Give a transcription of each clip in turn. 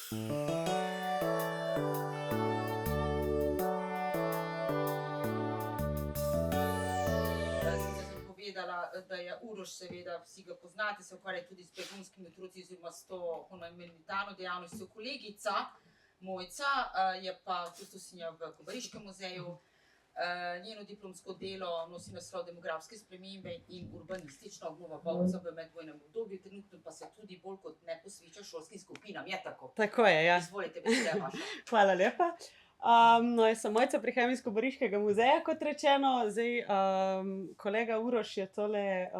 Sicer sem povedala, da je Uroš, seveda vsi ga poznate, se ukvarja tudi s begunskimi otroci oziroma s to humanitarno dejavnostjo. Kolegica Mojca je pa kustosinja v Kobariškem muzeju. Njeno diplomsko delo nosi naslov Demografske spremembe in urbanistična obnova Bovca v medvojnem obdobju, trenutno pa se tudi bolj kot ne posveča šolskim skupinam. Je tako? Tako je, ja. Izvolite, beseda je vaša. Hvala lepa. No, jaz sem Mojca, prihajam iz Kobariškega muzeja, kot rečeno. Zdaj, kolega Uroš je tole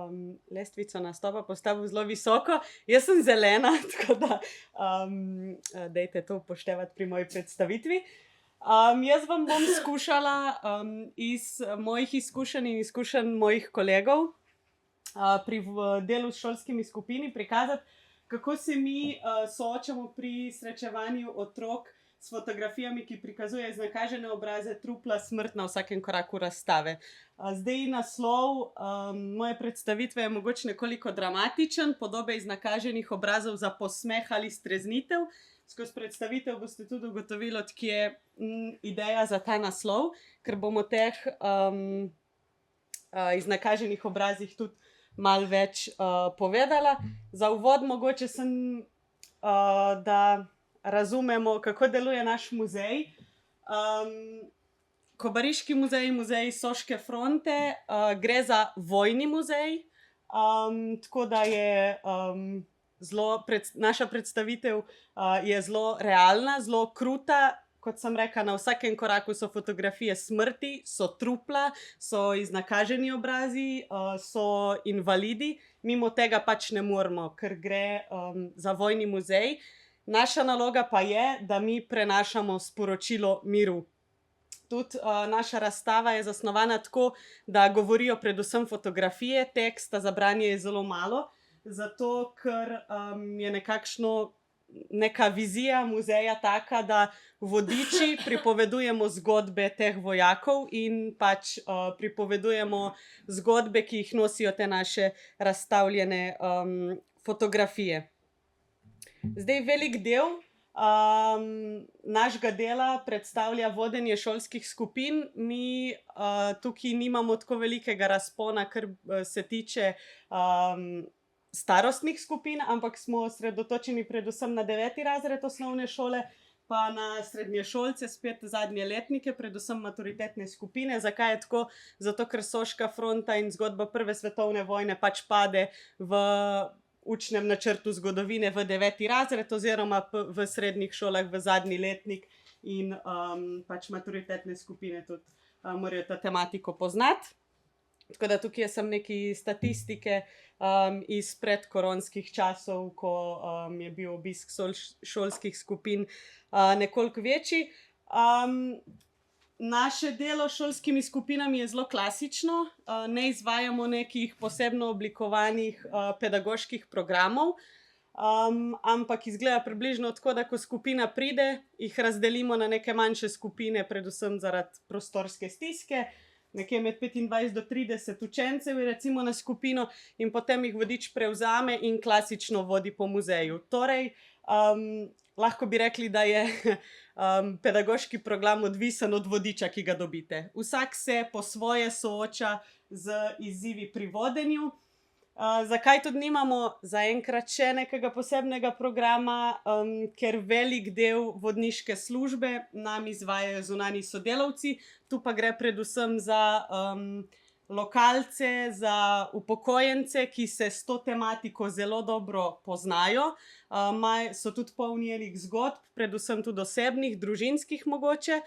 lestvico nastopa postavil zelo visoko. Jaz sem zelena, tako da dajte to upoštevati pri moji predstavitvi. Jaz vam bom skušala iz mojih izkušenj in izkušenj mojih kolegov pri delu s šolskimi skupini prikazati, kako se mi soočamo pri srečevanju otrok s fotografijami, ki prikazuje iznakažene obraze, trupla, smrt na vsakem koraku razstave. Zdaj naslov moje predstavitve je mogoče nekoliko dramatičen, podobe iznakaženih obrazov za posmeh ali streznitev. Skozi predstavitev boste tudi ugotovili, odkje je ideja za ta naslov, ker bomo teh iznakaženih obrazih tudi malo več povedala. Za uvod mogoče sem, da razumemo, kako deluje naš muzej. Kobariški muzej, muzej Soške fronte, gre za vojni muzej, tako da je naša predstavitev je zelo realna, zelo kruta. Kot sem rekla, na vsakem koraku so fotografije smrti, so trupla, so iznakaženi obrazi, so invalidi. Mimo tega pač ne moremo, ker gre za vojni muzej. Naša naloga pa je, da mi prenašamo sporočilo miru. Tudi naša razstava je zasnovana tako, da govorijo predvsem fotografije, teksta za branje je zelo malo, zato ker je neka vizija muzeja taka, da vodiči pripovedujemo zgodbe teh vojakov in pač pripovedujemo zgodbe, ki jih nosijo te naše razstavljene fotografije. Zdaj, velik del našega dela predstavlja vodenje šolskih skupin. Mi tukaj nimamo tako velikega razpona, kar se tiče starostnih skupin, ampak smo osredotočeni predvsem na 9. razred osnovne šole, pa na srednješolce, spet zadnje letnike, predvsem maturitetne skupine. Zakaj je tako? Zato, ker Soška fronta in zgodba prve svetovne vojne pač pade v učnem načrtu zgodovine v 9. razred oziroma v srednjih šolah v zadnji letnik in pač maturitetne skupine tudi morajo ta tematiko poznati. Tako da tukaj sem nekaj statistike iz predkoronskih časov, ko je bil obisk šolskih skupin nekoliko večji. Naše delo s šolskimi skupinami je zelo klasično, ne izvajamo nekih posebno oblikovanih pedagoških programov, ampak izgleda približno tako, da ko skupina pride, jih razdelimo na neke manjše skupine, predvsem zaradi prostorske stiske. Nekje med 25 do 30 učencev je recimo na skupino in potem jih vodič prevzame in klasično vodi po muzeju. Torej, lahko bi rekli, da je pedagoški program odvisen od vodiča, ki ga dobite. Vsak se po svoje sooča z izzivi pri vodenju. Zakaj tudi nimamo zaenkrat še nekega posebnega programa, ker velik del vodniške službe nam izvajajo zunanji sodelavci. Tu pa gre predvsem za lokalce, za upokojence, ki se s to tematiko zelo dobro poznajo. So tudi polni enih zgodb, predvsem tudi osebnih, družinskih mogoče.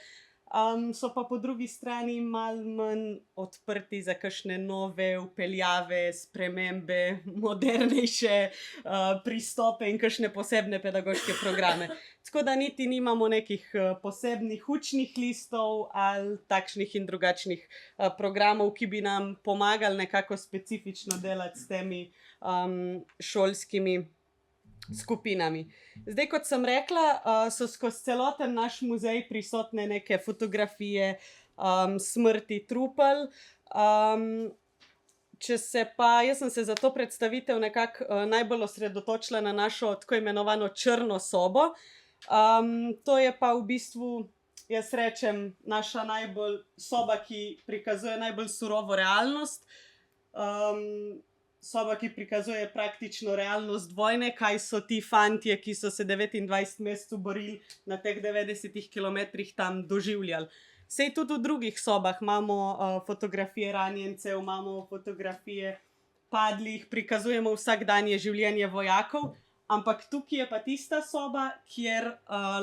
So pa po drugi strani malo manj odprti za kakšne nove vpeljave, spremembe, modernejše pristope in kakšne posebne pedagoške programe. Tako da niti nimamo nekih posebnih učnih listov ali takšnih in drugačnih programov, ki bi nam pomagali nekako specifično delati s temi šolskimi skupinami. Zdaj, kot sem rekla, so skozi celoten naš muzej prisotne neke fotografije smrti, trupel. Jaz sem se za to predstavitev nekako najbolj osredotočila na našo tako imenovano črno sobo. To je pa v bistvu, jaz rečem, naša najbolj soba, ki prikazuje najbolj surovo realnost. Soba, ki prikazuje praktično realnost vojne, kaj so ti fantje, ki so se 29 mesecev borili na teh 90 kilometrih tam doživljali. Sej tudi v drugih sobah imamo fotografije ranjencev, imamo fotografije padlih, prikazujemo vsakdanje življenje vojakov, ampak tukaj je pa tista soba, kjer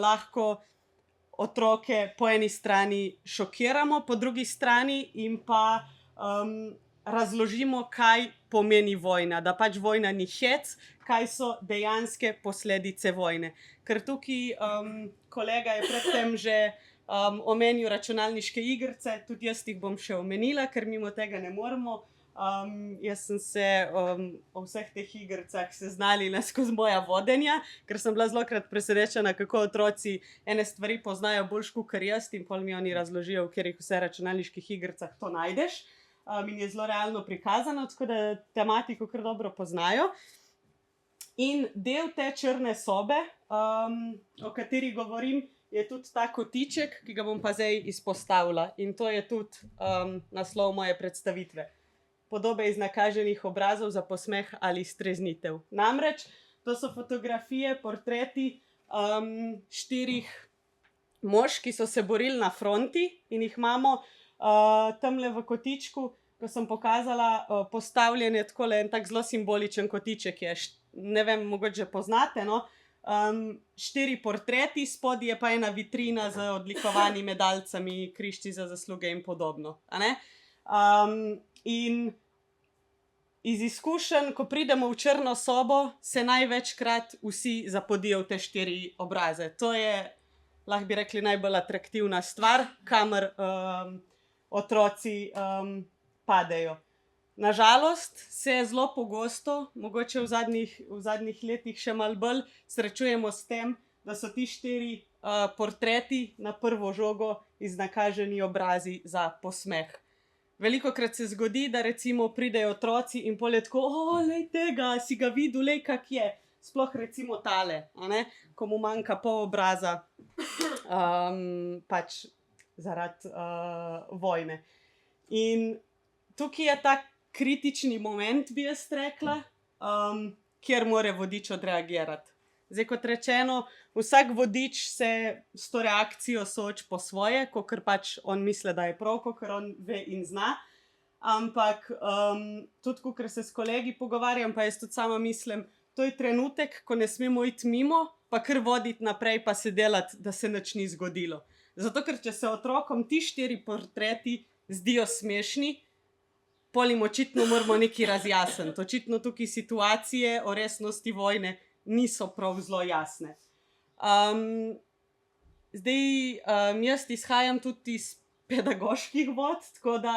lahko otroke po eni strani šokiramo, po drugi strani in pa razložimo, kaj pomeni vojna, da pač vojna ni hec, kaj so dejanske posledice vojne. Ker tukaj kolega je predtem že omenil računalniške igrice, tudi jaz jih bom še omenila, ker mimo tega ne moremo. Jaz sem se o vseh teh igricah seznanila skozi moja vodenja, ker sem bila zlokrat presenečena, kako otroci ene stvari poznajo boljš kakor jaz in pol mi oni razložijo, v katerih vse računalniških igricah to najdeš. In je zelo realno prikazano, tako da tematiko kar dobro poznajo. In del te črne sobe, o kateri govorim, je tudi ta kotiček, ki ga bom pa zdaj izpostavila. In to je tudi naslov moje predstavitve. Podobe iz nakaženih obrazov za posmeh ali streznitev. Namreč, to so fotografije, portreti 4 mož, ki so se borili na fronti in jih imamo tamle v kotičku, ko sem pokazala, postavljen je takole en tak zelo simboličen kotiček je, ne vem, mogoče poznate, no. 4 portreti, spodaj je pa ena vitrina z odlikovanimi medalcami, križci za zasluge in podobno, a ne. In iz izkušenj, ko pridemo v črno sobo, se največkrat vsi zapodijo v te 4 obraze. To je, lahko bi rekli, najbolj atraktivna stvar, kamor otroci padejo. Na žalost se zelo pogosto, mogoče v zadnjih letih še malo bolj, srečujemo s tem, da so ti 4 portreti na prvo žogo iznakaženi obrazi za posmeh. Velikokrat se zgodi, da recimo pridejo otroci in pol je tako, lej tega, si ga videl, lej kak je. Sploh recimo tale, a ne, ko mu manjka pol obraza, pač zaradi vojne. In tukaj je ta kritični moment, bi jaz rekla, kjer mora vodič odreagirati. Zdaj, kot rečeno, vsak vodič se s to reakcijo sooči po svoje, kakor pač on misli, da je prav, kakor on ve in zna. Ampak tudi, kakor se s kolegi pogovarjam, pa jaz tudi sama mislim, to je trenutek, ko ne smemo iti mimo, pa kar voditi naprej, pa se delati, da se nič ni zgodilo. Zato, ker če se otrokom ti 4 portreti zdijo smešni, pol jim očitno moramo nekaj razjasniti. Očitno tukaj situacije o resnosti vojne niso prav zelo jasne. Zdaj, jaz izhajam tudi iz pedagoških vod, tako da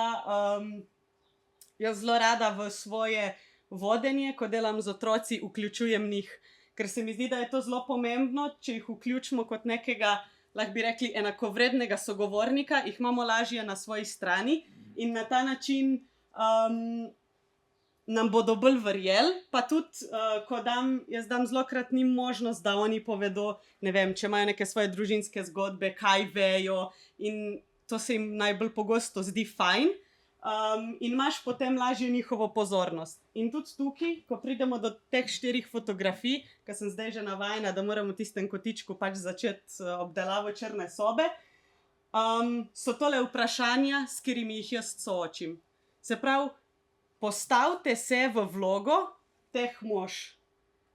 jaz zelo rada v svoje vodenje, ko delam z otroci, vključujem njih. Ker se mi zdi, da je to zelo pomembno, če jih vključimo kot nekega, lahko bi rekli, enakovrednega sogovornika, jih imamo lažje na svoji strani in na ta način nam bodo bolj verjeli, pa tudi, ko jaz dam zlokrat njim možnost, da oni povedo, ne vem, če imajo neke svoje družinske zgodbe, kaj vejo in to se jim najbolj pogosto zdi fajn. In imaš potem lažje njihovo pozornost. In tudi tukaj, ko pridemo do teh 4 fotografij, ker sem zdaj že navajena, da moram v tistem kotičku pač začeti obdelavo črne sobe, so tole vprašanja, s katerimi jih jaz soočim. Se pravi, postavite se v vlogo teh mož.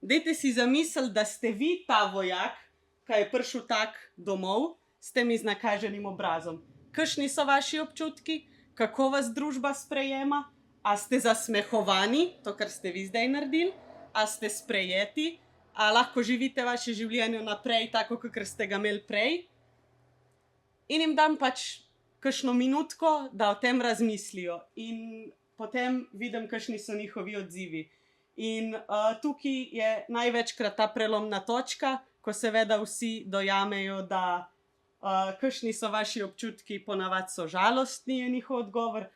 Dajte si zamisliti, da ste vi ta vojak, ki je prišel tak domov s tem iznakaženim obrazom. Kakšni so vaši občutki? Kako vas družba sprejema? A ste zasmehovani, to, kar ste vi zdaj naredili? A ste sprejeti? A lahko živite vaše življenje naprej, tako, kakor ste ga imeli prej? In jim dam pač kakšno minutko, da o tem razmislijo. In potem vidim, kakšni so njihovi odzivi. In tukaj je največkrat ta prelomna točka, ko seveda vsi dojamejo, da kakšni so vaši občutki, ponavadi so žalostni, je njihov odgovor.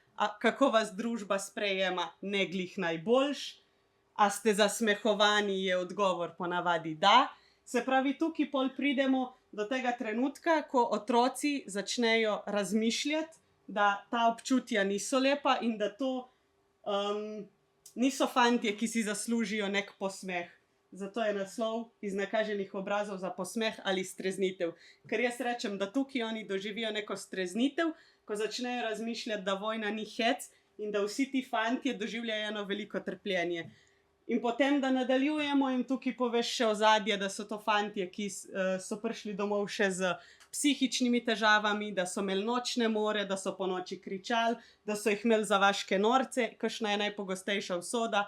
Kako vas družba sprejema, ne glih najboljš. A ste zasmehovani, je odgovor ponavadi da. Se pravi, tukaj pol pridemo do tega trenutka, ko otroci začnejo razmišljati, da ta občutja niso lepa in da to niso fantje, ki si zaslužijo nek posmeh. Zato je naslov iznakaženih obrazov za posmeh ali streznitev. Ker jaz rečem, da tukaj oni doživijo neko streznitev, ko začnejo razmišljati, da vojna ni hec in da vsi ti fantje doživljajo eno veliko trpljenje. In potem, da nadaljujemo in tukaj poveš še ozadje, da so to fantje, ki so prišli domov še z psihičnimi težavami, da so imeli nočne more, da so po noči kričali, da so jih imeli za vaške norce, kakšna je najpogostejša usoda,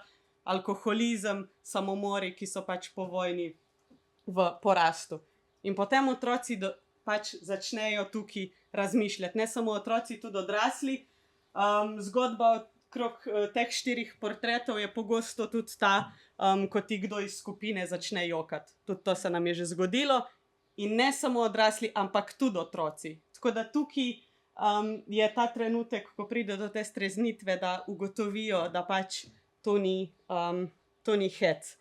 alkoholizem, samomori, ki so pač po vojni v porastu. In potem otroci pač začnejo tukaj razmišljati. Ne samo otroci, tudi odrasli. Zgodba okrog teh 4 portretov je pogosto tudi ta, ko ti kdo iz skupine začne jokati. Tudi to se nam je že zgodilo. In ne samo odrasli, ampak tudi otroci. Tako da tukaj je ta trenutek, ko pride do te streznitve, da ugotovijo, da pač to ni hec.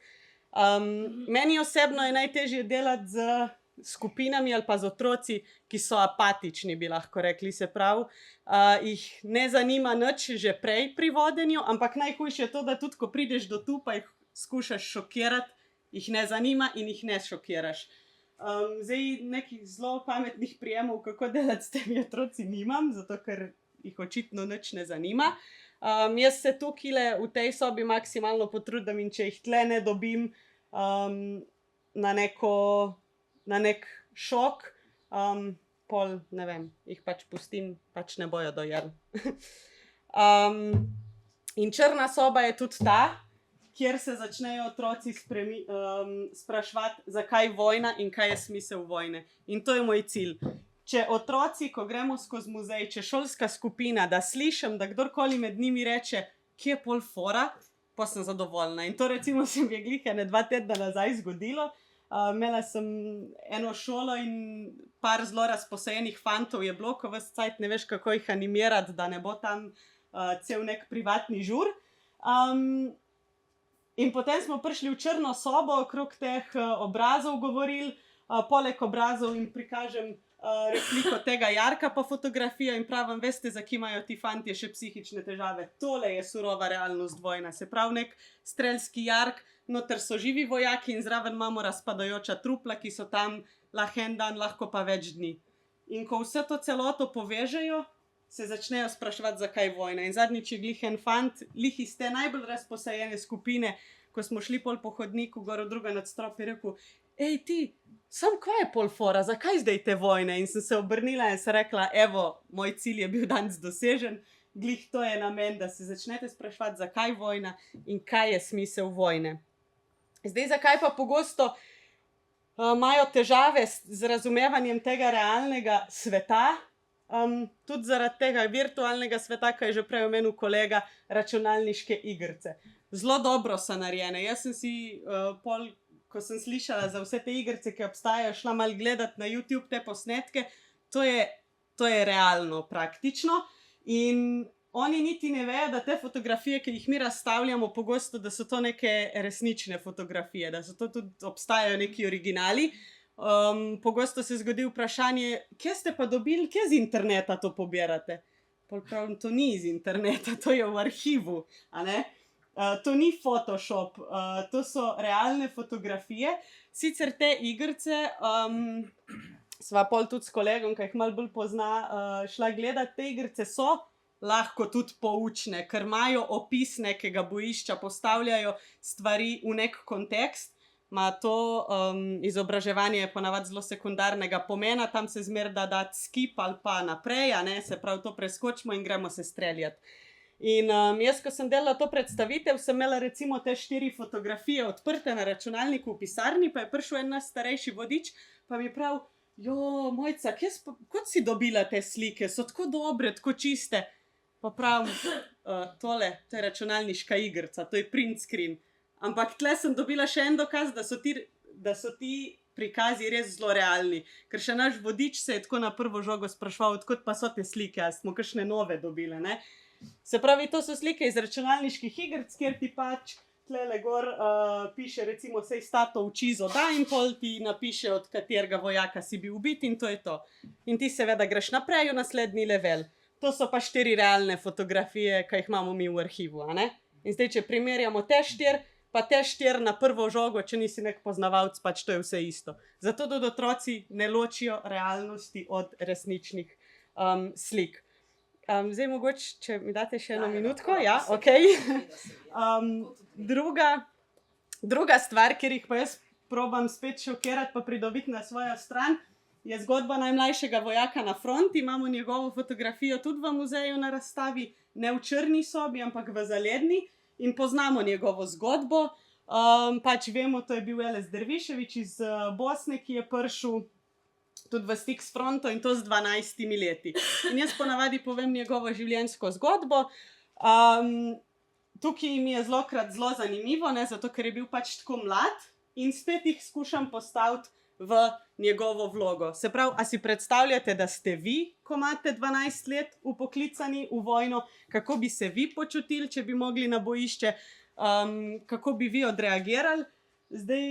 Meni osebno je najtežje delati z skupinami ali pa z otroci, ki so apatični, bi lahko rekli, se pravi. Jih ne zanima nič že prej pri vodenju, ampak najhujše je to, da tudi ko prideš do tu, pa jih skušaš šokirati, jih ne zanima in jih ne šokiraš. Zdaj nekih zelo pametnih prijemov, kako delati s temi otroci, nimam, zato ker jih očitno nič ne zanima. Jaz se tukaj v tej sobi maksimalno potrudim in če jih tle ne dobim na nek šok, pol, ne vem, jih pač pustim, pač ne bojo dojeli. In črna soba je tudi ta, kjer se začnejo otroci spraševati, zakaj vojna in kaj je smisel vojne. In to je moj cilj. Če otroci, ko gremo skozi muzej, če šolska skupina, da slišim, da kdorkoli med njimi reče, kje je pol fora, pa sem zadovoljna. In to recimo se mi je glih 2 tedna nazaj zgodilo. Imela sem eno šolo in par zelo razposajenih fantov je bilo, ko ves cajt ne veš, kako jih animirati, da ne bo tam cel nek privatni žur. In potem smo prišli v črno sobo, okrog teh obrazov govorili, poleg obrazov jim prikažem repliko tega Jarka pa fotografijo in pravim, veste, za ki imajo ti fantje še psihične težave. Tole je surova realnost vojna. Se pravi, nek strelski Jark, noter so živi vojaki in zraven imamo razpadajoča trupla, ki so tam lahko en dan, lahko pa več dni. In ko vse to celoto povežejo, se začnejo spraševati, zakaj vojna. In zadnjič je glih en fant, glih iz te najbolj razposajene skupine, ko smo šli pol po hodniku gor v drugo nadstropje, rekel, ej ti, sam kva je pol fora, zakaj zdaj te vojne? In sem se obrnila in se rekla, evo, moj cilj je bil danes dosežen, glih to je namen, da se začnete spraševati, zakaj vojna in kaj je smisel vojne. Zdaj, zakaj pa pogosto imajo težave z razumevanjem tega realnega sveta, tudi zaradi tega virtualnega sveta, ki je že prej omenil kolega, računalniške igrice. Zelo dobro so narejene. Jaz sem si pol, ko sem slišala za vse te igrice, ki obstajajo, šla malo gledati na YouTube te posnetke, to je realno praktično. In oni niti ne vejo, da te fotografije, ki jih mi razstavljamo pogosto, da so to neke resnične fotografije, da so to tudi obstajajo neki originali. Pogosto se zgodi vprašanje, kje ste pa dobili, kje z interneta to pobirate? Pravim, to ni iz interneta, to je v arhivu, a ne? To ni Photoshop, to so realne fotografije. Sicer te igrice, sva pol tudi s kolegom, ki jih malo bolj pozna, šla gledati, te igrice so lahko tudi poučne, ker imajo opis nekega bojišča, postavljajo stvari v nek kontekst. To izobraževanje je ponavadi zelo sekundarnega pomena, tam se zmer da dati skip ali pa naprej, a ne, se pravi, to preskočimo in gremo se streljati. In jaz, ko sem delala to predstavitev, sem imela recimo te 4 fotografije odprte na računalniku v pisarni, pa je prišel en naš starejši vodič, pa mi pravi, jo, Mojca, kot si dobila te slike, so tako dobre, tako čiste. Pa pravim, tole, to je računalniška igrica, to je print screen. Ampak tle sem dobila še en dokaz, da so ti prikazi res zelo realni. Ker še naš vodič se je tako na prvo žogo spraševal, odkot pa so te slike, a smo kakšne nove dobile, ne? Se pravi, to so slike iz računalniških igric, kjer ti pač tlele gor piše recimo sej stato učizo da in pol ti napiše, od katerega vojaka si bil ubit in to je to. In ti seveda greš naprej v naslednji level. To so pa 4 realne fotografije, ki jih imamo mi v arhivu, a ne? In zdaj, če primerjamo te 4, pa te 4 na prvo žogo, če nisi nek poznavalc, pač to je vse isto. Zato da otroci ne ločijo realnosti od resničnih slik. Zdaj mogoče, če mi date še eno minutko, ja, okej. Druga stvar, kjer jih pa jaz probam spet šokirati pa pridobiti na svojo stran, je zgodba najmlajšega vojaka na fronti. Imamo njegovo fotografijo tudi v muzeju na razstavi, ne v črni sobi, ampak v zaledni in poznamo njegovo zgodbo. Pač vemo, to je bil Eles Dervišević iz Bosne, ki je prišel tudi v stik s fronto in to z 12 leti. In jaz ponavadi povem njegovo življenjsko zgodbo. Tukaj mi je zelo zanimivo, ne, zato ker je bil pač tako mlad in spet jih skušam postaviti v njegovo vlogo. Se pravi, a si predstavljate, da ste vi, ko imate 12 let, upoklicani v vojno, kako bi se vi počutili, če bi mogli na bojišče, kako bi vi odreagirali? Zdaj,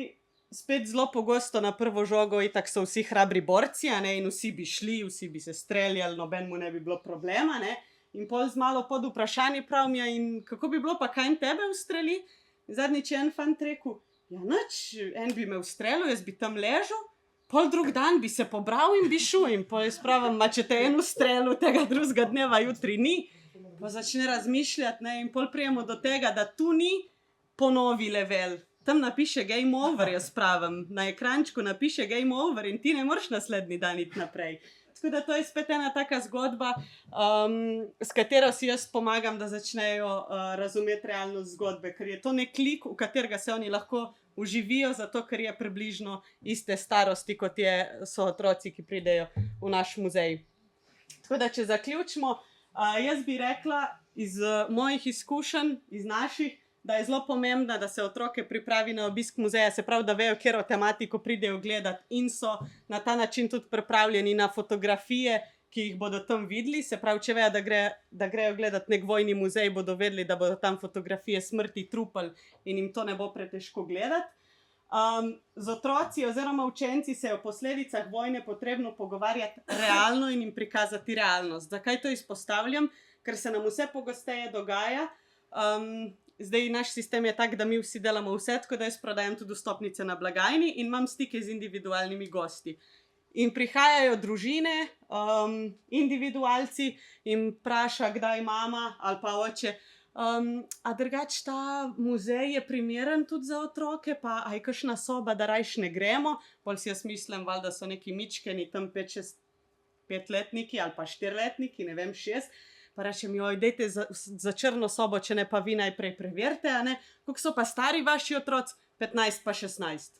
spet zelo pogosto na prvo žogo itak so vsi hrabri borci, a ne, in vsi bi šli, vsi bi se streljali, nobenemu ne bi bilo problema, ne. In pol z malo pod vprašanje pravim, ja, in kako bi bilo, pa kaj in tebe ustreli? Zadnjič je en fant rekel, ja nič, en bi me ustrelil, jaz bi tam ležal, pol drug dan bi se pobral in bi šel. In pol jaz pravim, ma če te en ustrelil, tega drugega dneva jutri ni, pa začne razmišljati, ne, in pol prijemo do tega, da tu ni ponovi level. Tam napiše game over, jaz pravim, na ekrančku napiše game over in ti ne moreš naslednji dan iti naprej. Tako da to je spet ena taka zgodba, s katero si jaz pomagam, da začnejo razumeti realnost zgodbe, ker je to nek lik, v katerega se oni lahko uživijo, zato ker je približno iste starosti, kot so otroci, ki pridejo v naš muzej. Tako da, če zaključimo, jaz bi rekla iz mojih izkušenj, iz naših, da je zelo pomembno, da se otroke pripravi na obisk muzeja, se pravi, da vejo, katero tematiko pridejo gledati in so na ta način tudi pripravljeni na fotografije, ki jih bodo tam videli. Se pravi, če vejo, da grejo gledati nek vojni muzej, bodo vedeli, da bodo tam fotografije smrti, trupel in jim to ne bo pretežko gledati. Z otroci oziroma učenci se je o posledicah vojne potrebno pogovarjati realno in jim prikazati realnost. Zakaj to izpostavljam? Ker se nam vse pogosteje dogaja. Zdaj, naš sistem je tak, da mi vsi delamo vse, tako da jaz prodajam tudi vstopnice na blagajni in imam stike z individualnimi gosti. In prihajajo družine, individualci in vpraša, kdaj mama ali pa oče, a drugače ta muzej je primeren tudi za otroke, pa a je kakšna soba, da rajš ne gremo? Pol si jaz mislim, valjda so neki mičkeni tam 5-letniki ali pa 4-letniki, ne vem, 6. Pa rečem, joj, dejte za črno sobo, če ne pa vi najprej preverite, a ne? Koliko so pa stari vaši otroci? 15 pa 16.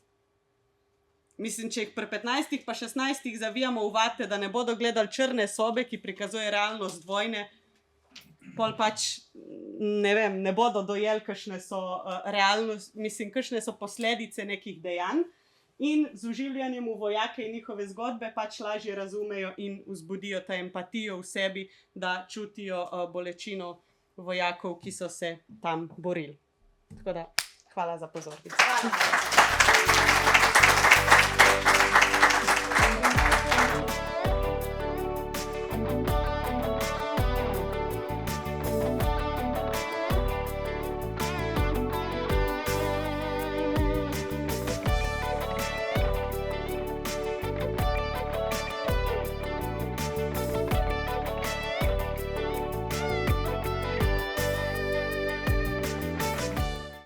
Mislim, če jih pri 15 pa 16 zavijamo v vate, da ne bodo gledali črne sobe, ki prikazuje realnost vojne, pol pač, ne vem, ne bodo dojeli, kakšne so realnost, mislim, kakšne so posledice nekih dejanj. In z vživljanjem v vojake in njihove zgodbe pač lažje razumejo in vzbudijo ta empatijo v sebi, da čutijo bolečino vojakov, ki so se tam borili. Tako da, hvala za pozornost.